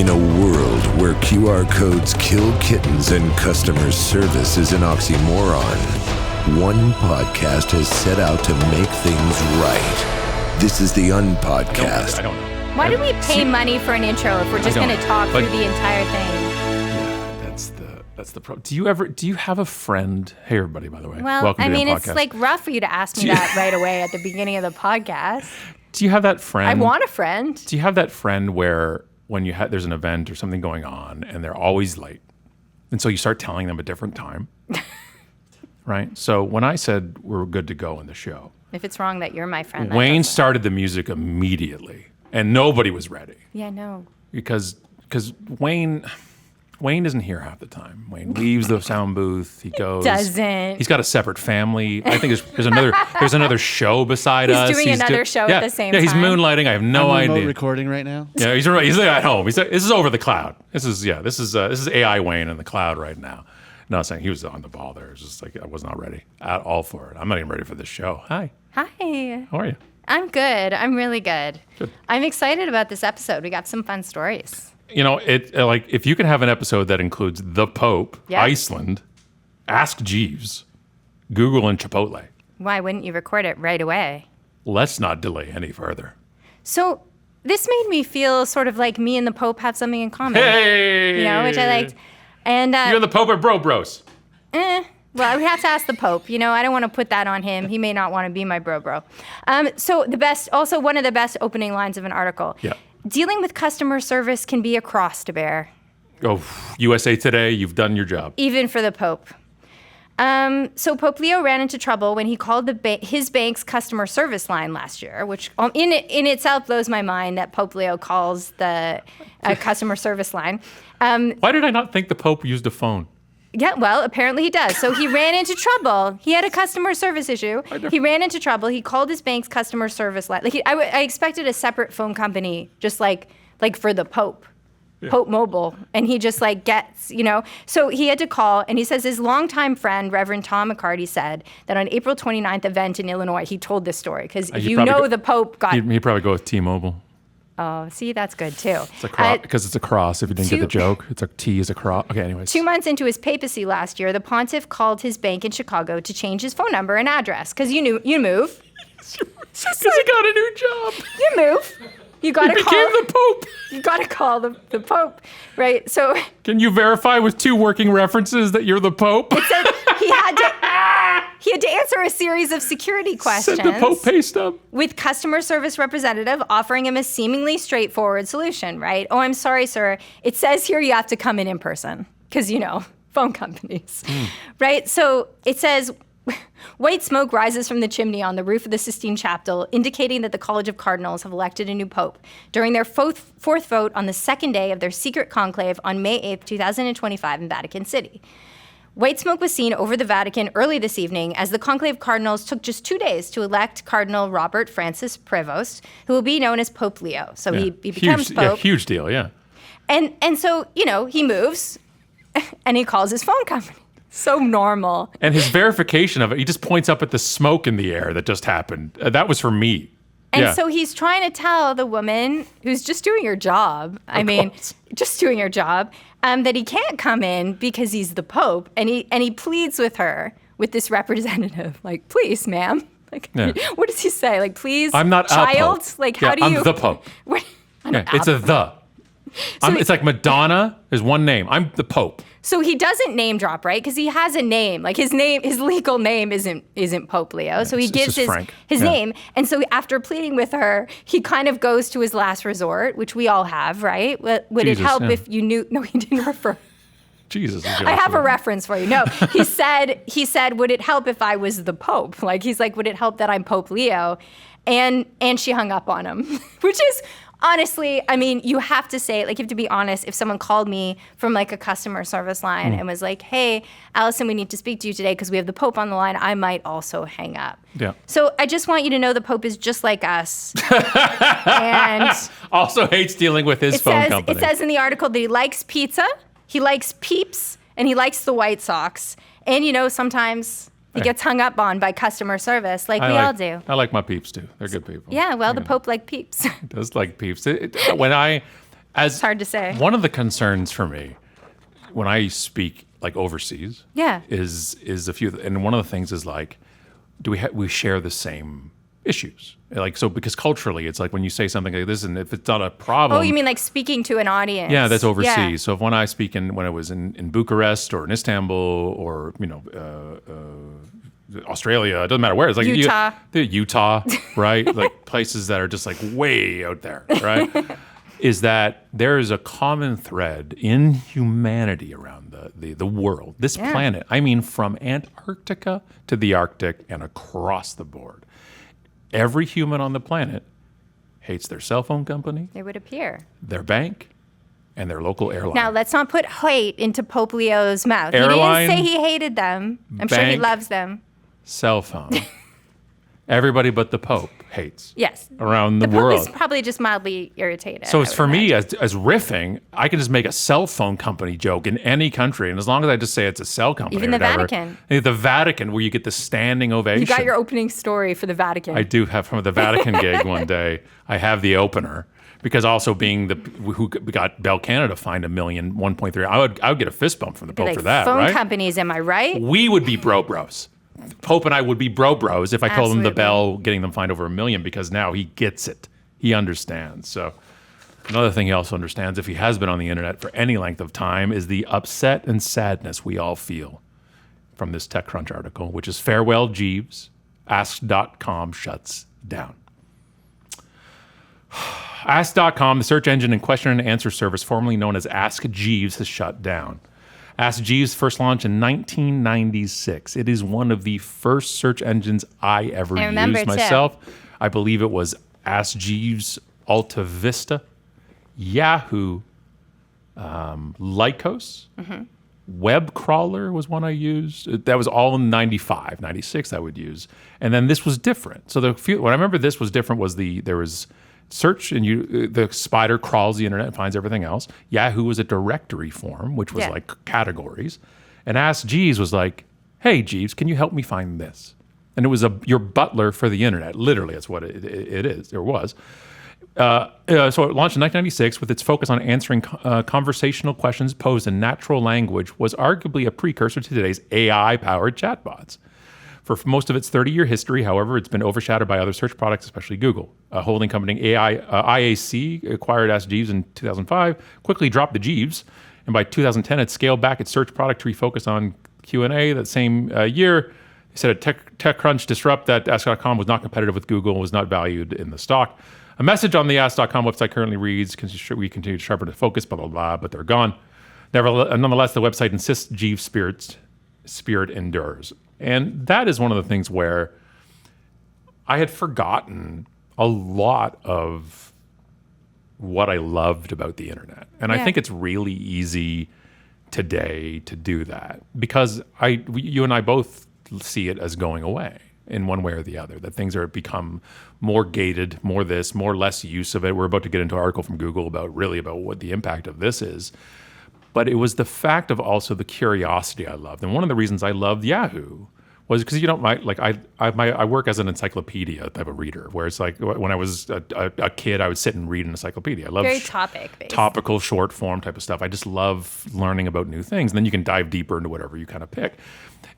In a world where QR codes kill kittens and customer service is an oxymoron, one podcast has set out to make things right. This is the Unpodcast. I don't know. Why do we pay money for an intro if we're just going to talk through the entire thing? Yeah, that's the problem. Do you have a friend? Hey, everybody, by the way. Well, welcome I to mean, the it's podcast. like rough for you to ask me that right away at the beginning of the podcast. Do you have that friend? I want a friend. Do you have that friend where when there's an event or something going on and they're always late, and so you start telling them a different time, right? So when I said we're good to go in the show, If it's wrong that you're my friend. Wayne started the music immediately, and nobody was ready. Yeah, no. Because Wayne isn't here half the time. Wayne leaves the sound booth. He goes. Doesn't. He's got a separate family. I think there's another show beside us. He's doing another show at the same time. Yeah, he's moonlighting. I have no I'm idea. recording right now. Yeah, he's at home. This is over the cloud. This is AI Wayne in the cloud right now. No, I'm saying he was on the ball there. It's just like I was not ready at all for it. I'm not even ready for this show. Hi. Hi. How are you? I'm good. I'm really good. Good. I'm excited about this episode. We got some fun stories. You know, if you can have an episode that includes the Pope, Yeah. Iceland, Ask Jeeves, Google, and Chipotle, Why wouldn't you record it right away? let's not delay any further. So this made me feel sort of like me and the Pope have something in common. Hey! You know, which I liked. And You and the Pope are bros. well, we have to ask the Pope. You know, I don't want to put that on him. He may not want to be my bro. So one of the best opening lines of an article. Yeah. Dealing with customer service can be a cross to bear, Oh, USA Today, you've done your job. even for the Pope. So Pope Leo ran into trouble when he called his bank's customer service line last year, which in itself blows my mind that Pope Leo calls the customer service line. Why did I not think the Pope used a phone? Yeah, well, apparently he does. So he ran into trouble. He had a customer service issue. He ran into trouble. He called his bank's customer service line. I expected a separate phone company, just like for the Pope, Pope Mobile, and he just gets, you know. So he had to call, and he says his longtime friend, Reverend Tom McCarty, said that on April 29th event in Illinois, he told this story because the Pope got. He'd probably go with T-Mobile. Oh, see, that's good too. It's a cross because it's a cross. If you didn't get the joke, it's a T is a cross. Okay, anyways. 2 months into his papacy last year, the pontiff called his bank in Chicago to change his phone number and address because you move. Because he got a new job. You move. You got to call. Became the Pope. You got to call the Pope, right? So Can you verify with 2 working references that you're the Pope? he had to answer a series of security questions. Send the Pope pay stub. With customer service representative offering him a seemingly straightforward solution, right? Oh, I'm sorry, sir. It says here you have to come in person because, you know, phone companies, right? So it says, white smoke rises from the chimney on the roof of the Sistine Chapel, indicating that the College of Cardinals have elected a new pope during their fourth vote on the second day of their secret conclave on May 8th, 2025 in Vatican City. White smoke was seen over the Vatican early this evening as the conclave cardinals took just 2 days to elect Cardinal Robert Francis Prevost, who will be known as Pope Leo. So he becomes Pope. Yeah, huge deal, yeah. And so, you know, he moves and he calls his phone company. So normal. And his verification of it, he just points up at the smoke in the air that just happened. That was for me. And so he's trying to tell the woman who's just doing her job, just doing her job, that he can't come in because he's the Pope. And he pleads with her, with this representative, like, please, ma'am. Like, what does he say? Like, please, I'm not child? a Pope. Like, how do you? I'm the Pope. It's a the. It's like Madonna is one name. I'm the Pope. So he doesn't name drop, right? Because he has a name. Like his legal name isn't Pope Leo. Yeah, so he gives his name. And so after pleading with her, he kind of goes to his last resort, which we all have, right? Would it help if you knew? No, he didn't refer. Jesus. I have a reference for you. No, he said, would it help if I was the Pope? Like he's like, would it help that I'm Pope Leo? And she hung up on him, which is. Honestly, I mean, you have to say, like, you have to be honest. If someone called me from, like, a customer service line and was like, hey, Allison, we need to speak to you today because we have the Pope on the line, I might also hang up. Yeah. So I just want you to know the Pope is just like us. And also hates dealing with his phone company. It says in the article that he likes pizza, he likes Peeps, and he likes the White Sox. And, you know, sometimes he gets hung up on by customer service, like we all do. I like my Peeps, too. They're good people. Yeah, well, the Pope liked Peeps. He does like Peeps. It's hard to say. One of the concerns for me when I speak like overseas, is a few, and one of the things is like, do we share the same issues? Like, so because culturally, it's like when you say something like this, and if it's not a problem. Oh, you mean like speaking to an audience? Yeah, that's overseas. Yeah. So when I speak when I was in Bucharest or in Istanbul or Australia, it doesn't matter where. It's like Utah, right? Like places that are just like way out there, right? Is that there is a common thread in humanity around the world, this planet. I mean, from Antarctica to the Arctic and across the board. Every human on the planet hates their cell phone company. It would appear. Their bank and their local airline. Now, let's not put hate into Pope Leo's mouth. Airline, he didn't say he hated them. I'm sure he loves them. Cell phone. Everybody but the Pope hates. Yes. Around the world. world. The Pope is probably just mildly irritated. So it's for me, as riffing, I can just make a cell phone company joke in any country. And as long as I just say it's a cell company. Even the Vatican. The Vatican, where you get the standing ovation. You got your opening story for the Vatican. I do have from the Vatican gig one day. I have the opener. Because also being who got Bell Canada fined $1.3 million, I would get a fist bump from the Pope for that, phone right? Phone companies, am I right? We would be bros. Pope and I would be bros if I told him the Bell getting them fined over $1 million, because now he gets it. He understands. So another thing he also understands, if he has been on the internet for any length of time, is the upset and sadness we all feel from this TechCrunch article, which is farewell Jeeves, Ask.com shuts down. Ask.com, the search engine and question and answer service formerly known as Ask Jeeves, has shut down. Ask Jeeves first launched in 1996. It is one of the first search engines I ever used myself. I believe it was Ask Jeeves, Alta Vista, Yahoo, Lycos, Web Crawler was one I used. That was all in 95, 96 I would use. And then this was different. So what I remember this was different was there was search, and the spider crawls the internet and finds everything else. Yahoo was a directory form, which was like categories. And Ask Jeeves was like, hey, Jeeves, can you help me find this? And it was your butler for the internet. Literally, that's what it is, or was. So it launched in 1996 with its focus on answering conversational questions posed in natural language, was arguably a precursor to today's AI-powered chatbots. For most of its 30-year history, however, it's been overshadowed by other search products, especially Google. A holding company IAC acquired Ask Jeeves in 2005, quickly dropped the Jeeves, and by 2010 it scaled back its search product to refocus on Q&A. That same year, they said a TechCrunch disrupt that Ask.com was not competitive with Google and was not valued in the stock. A message on the Ask.com website currently reads, we continue to sharpen the focus, blah, blah, blah, but they're gone. Nonetheless, the website insists Jeeves' spirit endures. And that is one of the things where I had forgotten a lot of what I loved about the internet. And I think it's really easy today to do that because you and I both see it as going away in one way or the other, that things are become more gated, more this, more less use of it. We're about to get into an article from Google about what the impact of this is. But it was the fact of also the curiosity I loved. And one of the reasons I loved Yahoo was because I work as an encyclopedia type of reader, where it's like when I was a kid, I would sit and read an encyclopedia. I love very topic-based. Topical, short form type of stuff. I just love learning about new things. And then you can dive deeper into whatever you kind of pick.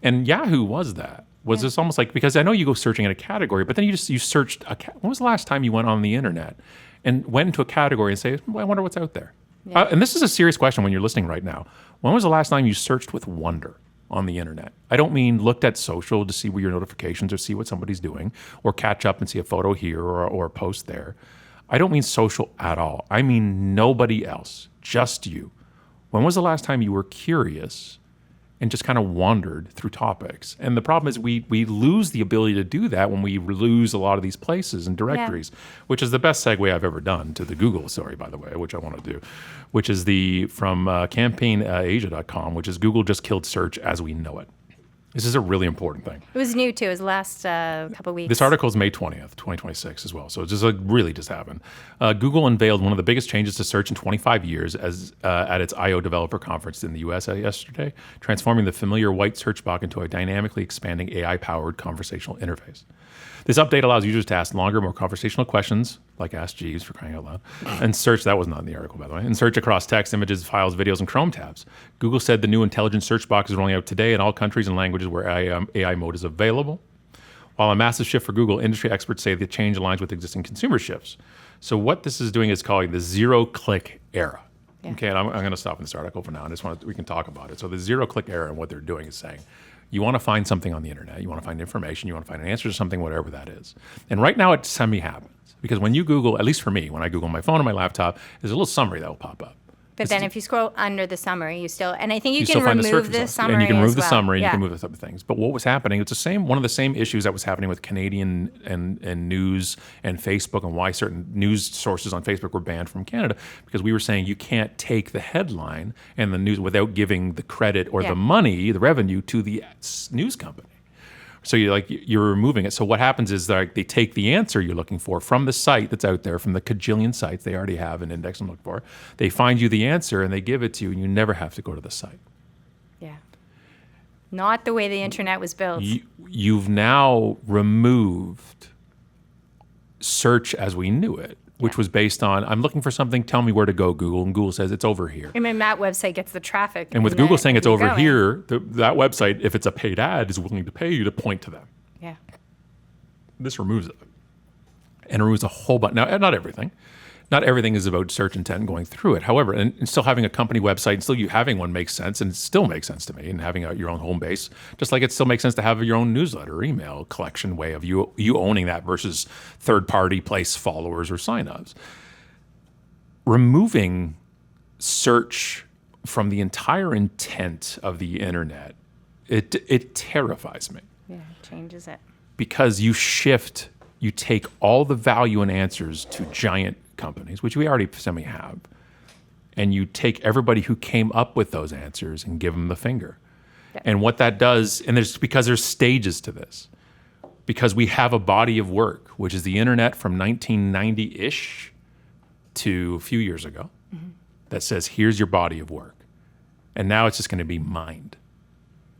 And Yahoo was that. Was this almost like, because I know you go searching in a category, but then you searched, when was the last time you went on the internet and went into a category and say, well, I wonder what's out there? Yeah. And this is a serious question when you're listening right now. When was the last time you searched with wonder on the internet? I don't mean looked at social to see your notifications or see what somebody's doing or catch up and see a photo here or a post there. I don't mean social at all. I mean nobody else, just you. When was the last time you were curious and just kind of wandered through topics? And the problem is we lose the ability to do that when we lose a lot of these places and directories, which is the best segue I've ever done to the Google story, by the way, which I want to do, which is from campaignasia.com, which is Google just killed search as we know it. This is a really important thing. It was new, too. It was the last couple of weeks. This article is May 20th, 2026 as well. So it just really just happened. Google unveiled one of the biggest changes to search in 25 years at its I/O developer conference in the U.S. yesterday, transforming the familiar white search box into a dynamically expanding AI-powered conversational interface. This update allows users to ask longer, more conversational questions like Ask Jeeves, for crying out loud, and search, that was not in the article, by the way, and search across text, images, files, videos, and Chrome tabs. Google said the new intelligent search box is rolling out today in all countries and languages where AI mode is available. While a massive shift for Google, industry experts say the change aligns with existing consumer shifts. So what this is doing is calling the zero-click era. Yeah. Okay, and I'm going to stop in this article for now. We can talk about it. So the zero-click era, and what they're doing is saying, you want to find something on the internet, you want to find information, you want to find an answer to something, whatever that is. And right now it semi-happens. Because when you Google, at least for me, when I Google my phone or my laptop, there's a little summary that will pop up. But then if you scroll under the summary, you still, and I think you still can find the remove search the results. summary and you can remove as the well. summary, and Yeah. you can move those type of things. But what was happening, it's one of the same issues that was happening with Canadian and news and Facebook, and why certain news sources on Facebook were banned from Canada, because we were saying you can't take the headline and the news without giving the credit or the money, the revenue, to the news company. So you're removing it. So what happens is they take the answer you're looking for from the site that's out there, from the cajillion sites they already have an index I'm looking for. They find you the answer and they give it to you, and you never have to go to the site. Yeah. Not the way the internet was built. You've now removed search as we knew it, which was based on, I'm looking for something, tell me where to go, Google. And Google says it's over here. I mean, that website gets the traffic. And with Google saying it's over here, that website, if it's a paid ad, is willing to pay you to point to them. Yeah. This removes it. And removes a whole bunch. Now, not everything. Not everything is about search intent and going through it. However, and still having a company website, and still you having one makes sense, and it still makes sense to me, and having your own home base, just like it still makes sense to have your own newsletter or email collection way of you owning that versus third-party place followers or signups. Removing search from the entire intent of the internet, it terrifies me. Yeah, it changes it. Because you take all the value and answers to giant companies, which we already semi-have, and you take everybody who came up with those answers and give them the finger. Yeah. And what that does, and because there's stages to this, because we have a body of work, which is the internet from 1990-ish to a few years ago, that says, here's your body of work. And now it's just going to be mined.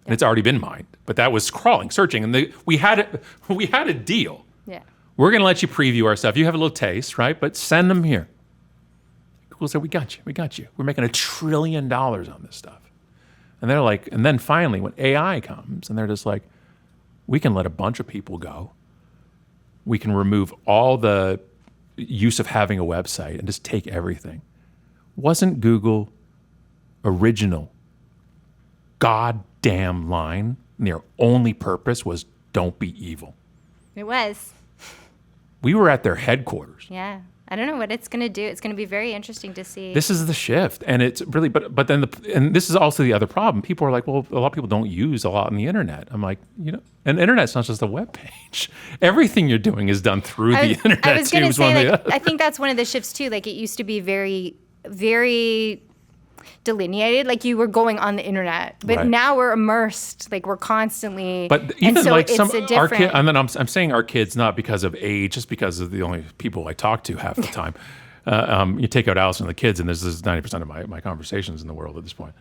And it's already been mined, but that was crawling, searching, and we had a deal. Yeah. We're going to let you preview our stuff. You have a little taste, right? But send them here. Google said, we got you. We're making $1 trillion on this stuff. And they're like, and then finally, when AI comes, and they're just like, we can let a bunch of people go. We can remove all the use of having a website and just take everything. Wasn't Google original goddamn line, and their only purpose was don't be evil? It was. We were at their headquarters. Yeah. I don't know what it's going to do. It's going to be very interesting to see. This is the shift. And it's really, but then, and this is also the other problem. People are like, well, a lot of people don't use a lot on the internet. I'm like, and the internet's not just a web page. Everything you're doing is done through the internet. I was going to say, I think that's one of the shifts too. Like, it used to be very, very delineated, like you were going on the internet, but now we're immersed, like we're constantly. But even so like our kids, and then I'm saying our kids not because of age, just because of the only people I talk to half the time. You take out Allison and the kids, and this is 90% of my conversations in the world at this point.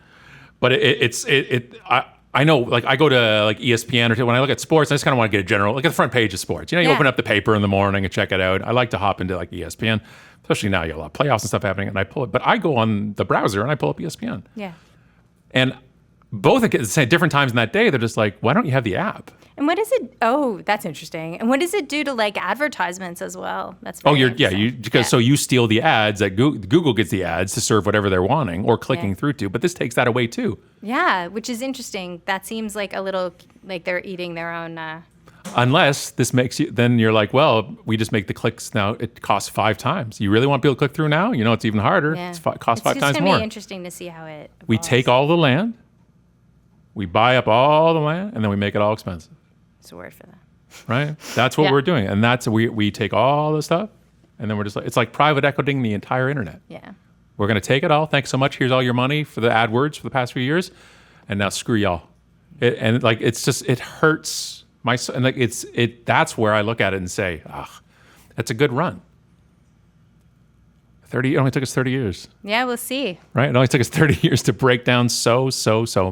But I know, like I go to like ESPN, or when I look at sports, I just kind of want to get a general, like at the front page of sports. You open up the paper in the morning and check it out. I like to hop into like ESPN. Especially now, you have a lot of playoffs and stuff happening, and I pull it. But I go on the browser and I pull up ESPN. Yeah. And both at different times in that day, they're just like, why don't you have the app? And what does it? Oh, that's interesting. And what does it do to like advertisements as well? That's very so you steal the ads that Google gets the ads to serve whatever they're wanting or clicking through to. But this takes that away too. Yeah, which is interesting. That seems like a little like they're eating their own. Unless this makes you, then you're like, well, we just make the clicks now. It costs 5 times. You really want people to click through now? It's even harder. Yeah. It costs 5 times more. It's just going to be interesting to see how it evolves. We take all the land, we buy up all the land, and then we make it all expensive. It's a word for that. Right? That's what we're doing. And that's, we take all the stuff, and then we're just like, it's like private equitying the entire internet. Yeah. We're going to take it all. Thanks so much. Here's all your money for the AdWords for the past few years. And now screw y'all. It hurts. That's where I look at it and say, that's a good run. It only took us 30 years. Yeah, we'll see. Right? It only took us 30 years to break down so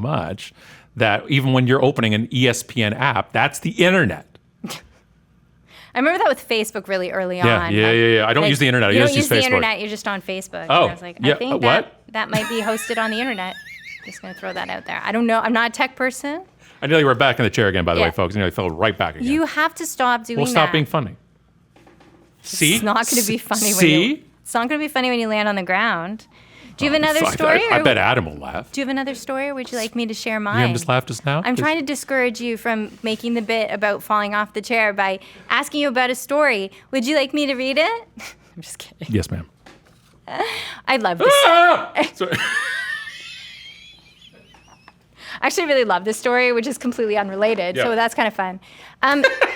much that even when you're opening an ESPN app, that's the internet. I remember that with Facebook really early Yeah, on. yeah. I don't use the internet. I You just don't use the Facebook. internet. You're just on Facebook. Oh, And I was like, yeah, I think that might be hosted on the internet. Just going to throw that out there. I don't know. I'm not a tech person. I nearly were back in the chair again, by the Yeah. way, folks. I nearly fell right back again. You have to stop doing that. Well, stop being funny. See? It's not going to be funny it's not going to be funny when you land on the ground. Do you have another story? I bet Adam will laugh. Do you have another story, or would you like me to share mine? You hear him just laugh just now? I'm trying to discourage you from making the bit about falling off the chair by asking you about a story. Would you like me to read it? I'm just kidding. Yes, ma'am. I love this. Sorry. I actually really love this story, which is completely unrelated. Yeah. So that's kind of fun.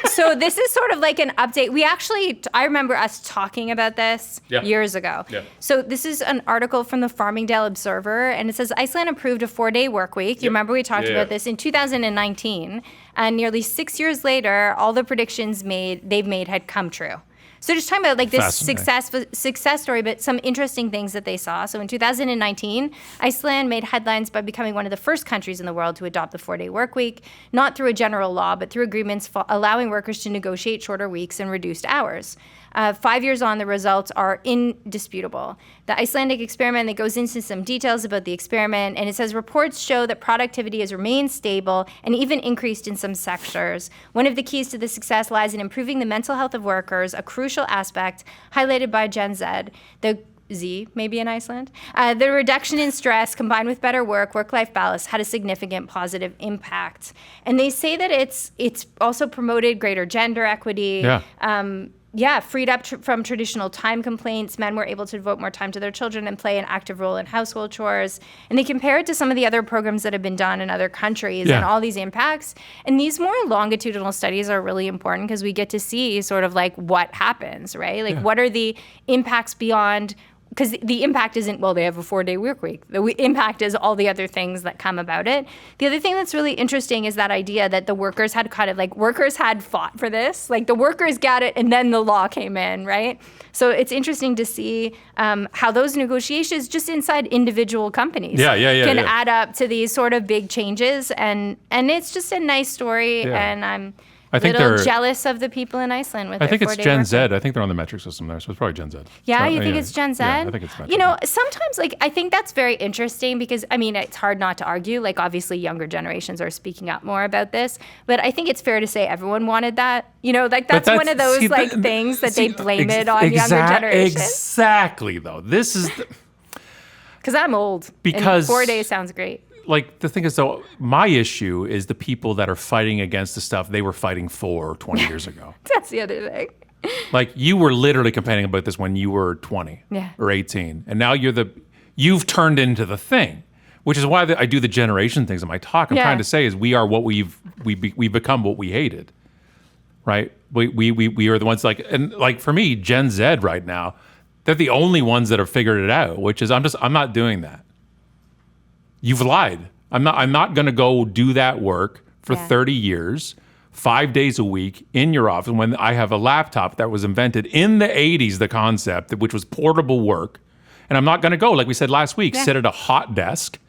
So this is sort of like an update. I remember us talking about this years ago. Yeah. So this is an article from the Farmingdale Observer, and it says Iceland approved a 4-day work week. You remember we talked about this in 2019, and nearly 6 years later, all the predictions they've made had come true. So just talking about like this success story, but some interesting things that they saw. So in 2019, Iceland made headlines by becoming one of the first countries in the world to adopt the 4-day work week, not through a general law, but through agreements allowing workers to negotiate shorter weeks and reduced hours. 5 years on, the results are indisputable. The Icelandic experiment, that goes into some details about the experiment, and it says reports show that productivity has remained stable and even increased in some sectors. One of the keys to the success lies in improving the mental health of workers, a crucial aspect highlighted by Gen Z. The Z, maybe in Iceland. The reduction in stress combined with better work-life balance had a significant positive impact. And they say that it's also promoted greater gender equity. Freed up from traditional time complaints. Men were able to devote more time to their children and play an active role in household chores. And they compare it to some of the other programs that have been done in other countries and all these impacts. And these more longitudinal studies are really important because we get to see sort of like what happens, right? Like what are the impacts beyond, because the impact isn't, well, they have a 4-day work week. The impact is all the other things that come about it. The other thing that's really interesting is that idea that the workers had fought for this. Like the workers got it and then the law came in, right? So it's interesting to see how those negotiations just inside individual companies can add up to these sort of big changes. And it's just a nice story. And I'm a little jealous of the people in Iceland with their 4-day work week. I think it's Gen Z. I think they're on the metric system there, so it's probably Gen Z. Yeah, you think it's Gen Z? Yeah, I think it's metric. You know, sometimes, like, I think that's very interesting because, I mean, it's hard not to argue. Like, obviously, younger generations are speaking up more about this. But I think it's fair to say everyone wanted that. You know, like, that's one of those, things that they blame it on younger generations. Exactly, though. This is... Because I'm old. Because... And 4 days sounds great. Like, the thing is, though, my issue is the people that are fighting against the stuff they were fighting for 20 years ago. That's the other thing. Like, you were literally complaining about this when you were 20 or 18. And now you've turned into the thing, which is why I do the generation things in my talk. I'm trying to say is we are what we've become what we hated, right? We are the ones like for me, Gen Z right now, they're the only ones that have figured it out, which is I'm not doing that. You've lied. I'm not going to go do that work for 30 years, 5 days a week in your office when I have a laptop that was invented in the 80s, the concept, which was portable work. And I'm not going to go, like we said last week, sit at a hot desk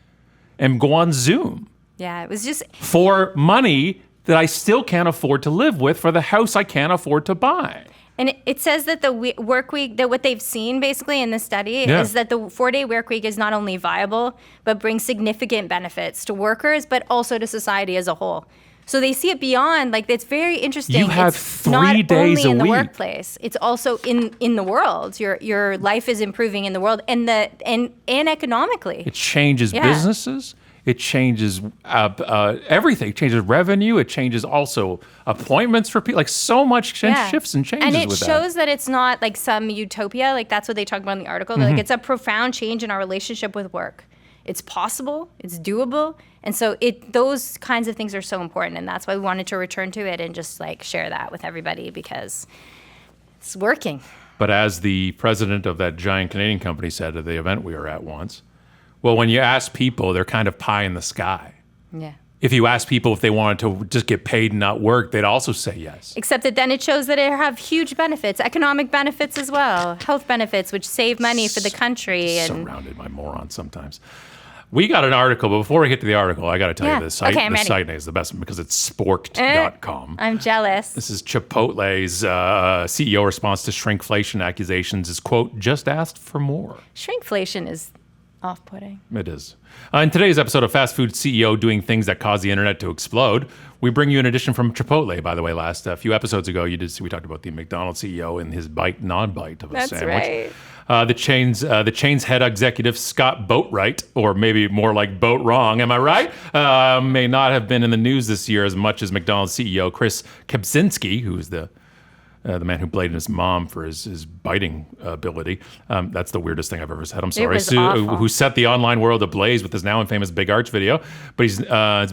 and go on Zoom. Yeah, it was just... For money that I still can't afford to live with for the house I can't afford to buy. And it says that the work week, that what they've seen basically in the study is that the 4-day work week is not only viable, but brings significant benefits to workers, but also to society as a whole. So they see it beyond, like, it's very interesting. You have 3 days a week. Not only in the workplace, it's also in the world. Your life is improving in the world and economically. It changes businesses. It changes everything. It changes revenue. It changes also appointments for people. Like so much shifts and changes with that. And it shows that it's not like some utopia. Like that's what they talk about in the article. Like it's a profound change in our relationship with work. It's possible. It's doable. And so those kinds of things are so important. And that's why we wanted to return to it and just like share that with everybody because it's working. But as the president of that giant Canadian company said at the event we were at once, well, when you ask people, they're kind of pie in the sky. Yeah. If you ask people if they wanted to just get paid and not work, they'd also say yes. Except that then it shows that it have huge benefits, economic benefits as well, health benefits, which save money for the country. Surrounded by morons sometimes. We got an article, but before we get to the article, I got to tell you the site. Okay, I'm the ready. site name is the best one because it's sporked.com. I'm jealous. This is Chipotle's CEO response to shrinkflation accusations is, quote, just asked for more. Shrinkflation is off-putting. It is. In today's episode of Fast Food CEO Doing Things That Cause the Internet to Explode, we bring you an edition from Chipotle. By the way, last few episodes ago, you did see we talked about the McDonald's CEO and his bite, non-bite of a That's sandwich. right. The chain's head executive, Scott Boatwright, or maybe more like Boat Wrong, am I right? May not have been in the news this year as much as McDonald's CEO Chris Kempczynski, who is the man who bladed his mom for his biting ability. That's the weirdest thing I've ever said. I'm sorry. was awful. Who set the online world ablaze with his now infamous Big Arch video. But he's been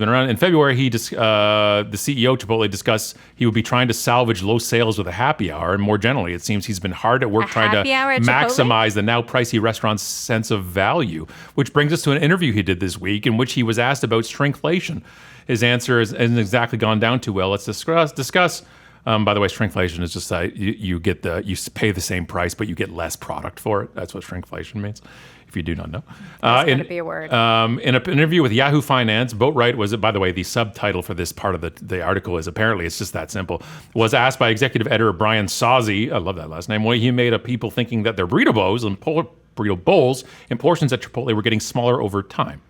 around. In February, the CEO of Chipotle discussed he would be trying to salvage low sales with a happy hour. And more generally, it seems he's been hard at work trying to happy hour at Chipotle? maximize the now pricey restaurant's sense of value. Which brings us to an interview he did this week in which he was asked about shrinkflation. His answer hasn't exactly gone down too well. Let's discuss. By the way, shrinkflation is just that you pay the same price, but you get less product for it. That's what shrinkflation means, if you do not know. That's going to be a word. In an interview with Yahoo Finance, Boatwright was, by the way, the subtitle for this part of the article is apparently it's just that simple, was asked by executive editor Brian Sozzi, I love that last name, what he made of people thinking that their burrito bowls in portions at Chipotle were getting smaller over time,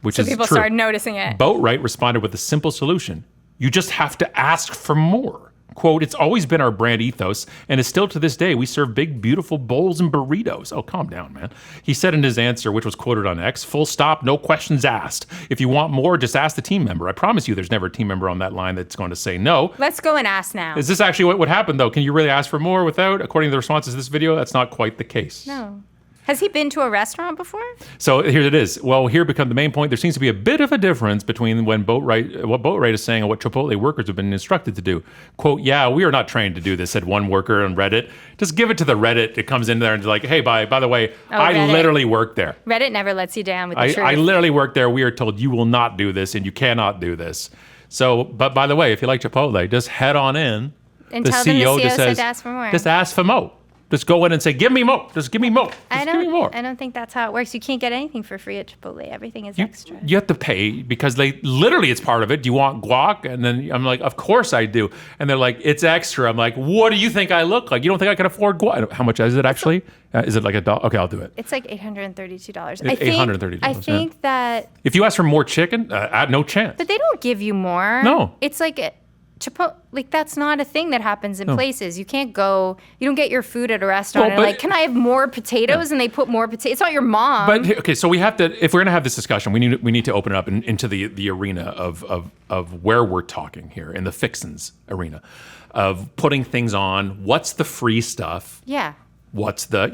which So is people true. started noticing it. Boatwright responded with a simple solution. You just have to ask for more. Quote, it's always been our brand ethos, and it's still to this day. We serve big, beautiful bowls and burritos. Oh, calm down, man. He said in his answer, which was quoted on X, full stop, no questions asked. If you want more, just ask the team member. I promise you there's never a team member on that line that's going to say no. Let's go and ask now. Is this actually what would happen, though? Can you really ask for more without? According to the responses to this video, that's not quite the case. No. Has he been to a restaurant before? So here it is. Well, here becomes the main point. There seems to be a bit of a difference between what Boatwright is saying and what Chipotle workers have been instructed to do. Quote, yeah, we are not trained to do this, said one worker on Reddit. Just give it to the Reddit. It comes in there and it's like, hey, by the way, I Reddit. literally work there. Reddit never lets you down with the truth. I literally work there. We are told you will not do this and you cannot do this. So, but by the way, if you like Chipotle, just head on in. And tell them the CEO said to ask for more. Just ask for more. Just go in and say, give me more. Just give me more. Give me more. I don't think that's how it works. You can't get anything for free at Chipotle. Everything is extra. You have to pay because it's part of it. Do you want guac? And then I'm like, of course I do. And they're like, it's extra. I'm like, what do you think I look like? You don't think I can afford guac? How much is it actually? Is it like $1? Okay, I'll do it. It's like $832. $832. I think that. If you ask for more chicken, no chance. But they don't give you more. No. It's like Chipotle, like that's not a thing that happens in places. You can't go. You don't get your food at a restaurant and like, can I have more potatoes? And they put more potatoes. It's not your mom. But okay, so we have to. If we're gonna have this discussion, we need to open it up into the arena of where we're talking here in the fixins arena of putting things on. What's the free stuff? Yeah. What's the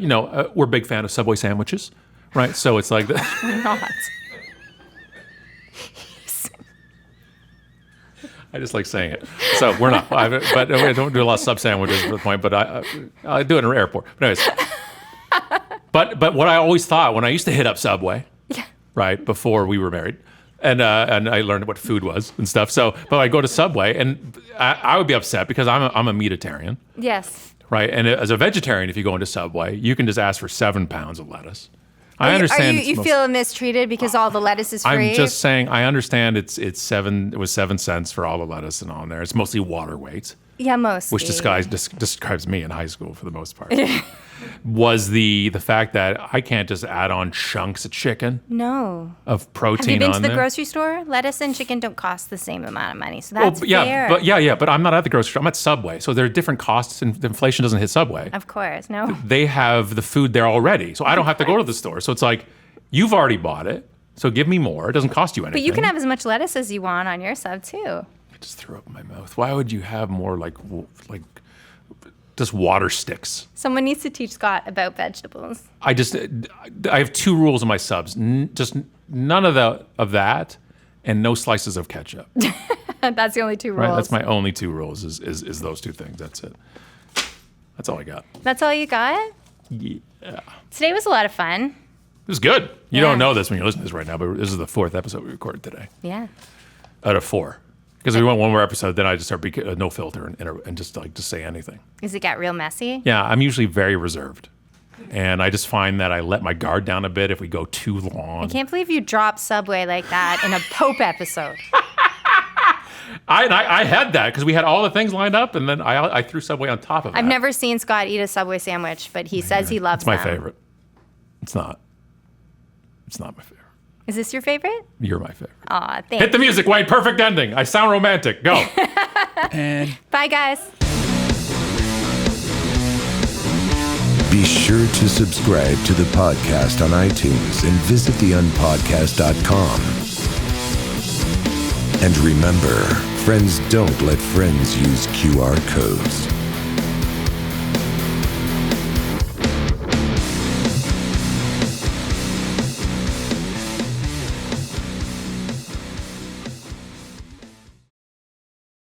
we're a big fan of Subway sandwiches, right? So it's like We're not. I just like saying it. So we're not, but I don't do a lot of sub sandwiches at the point, but I do it in an airport. But anyways, but what I always thought when I used to hit up Subway, right, before we were married, and I learned what food was and stuff. So, but I go to Subway and I would be upset because I'm a meatitarian. Yes. Right. And as a vegetarian, if you go into Subway, you can just ask for 7 pounds of lettuce. I understand. You feel mistreated because all the lettuce is free? I'm just saying. I understand. It was 7 cents for all the lettuce and on there. It's mostly water weight. Yeah, mostly. Which describes me in high school for the most part. Was the fact that I can't just add on chunks of chicken? No. Of protein. Have you been on to the there? grocery store? Lettuce and chicken don't cost the same amount of money, so that's fair. But I'm not at the grocery store. I'm at Subway, so there are different costs, and inflation doesn't hit Subway. Of course, no. They have the food there already, so I don't have to go to the store. So it's like, you've already bought it, so give me more. It doesn't cost you anything. But you can have as much lettuce as you want on your sub too. I just threw up in my mouth. Why would you have more like just water sticks? Someone needs to teach Scott about vegetables. I have 2 rules in my subs. Just none of that, and no slices of ketchup. That's the only 2 rules. Right, that's my only 2 rules. Is those 2 things. That's it. That's all I got. That's all you got? Yeah. Today was a lot of fun. It was good. You Yeah. don't know this when you're listening to this right now, but this is the 4th episode we recorded today. Yeah. Out of 4. Because we went one more episode, then I just start no filter and just say anything. Does it get real messy? Yeah, I'm usually very reserved. And I just find that I let my guard down a bit if we go too long. I can't believe you dropped Subway like that in a Pope episode. I had that because we had all the things lined up, and then I threw Subway on top of it. I've never seen Scott eat a Subway sandwich, but he says he loves them. It's my favorite. It's not. It's not my favorite. Is this your favorite? You're my favorite. Aw, thanks. Hit the music, Wayne. Perfect ending. I sound romantic. Go. And Bye, guys. Be sure to subscribe to the podcast on iTunes and visit theunpodcast.com. And remember, friends don't let friends use QR codes.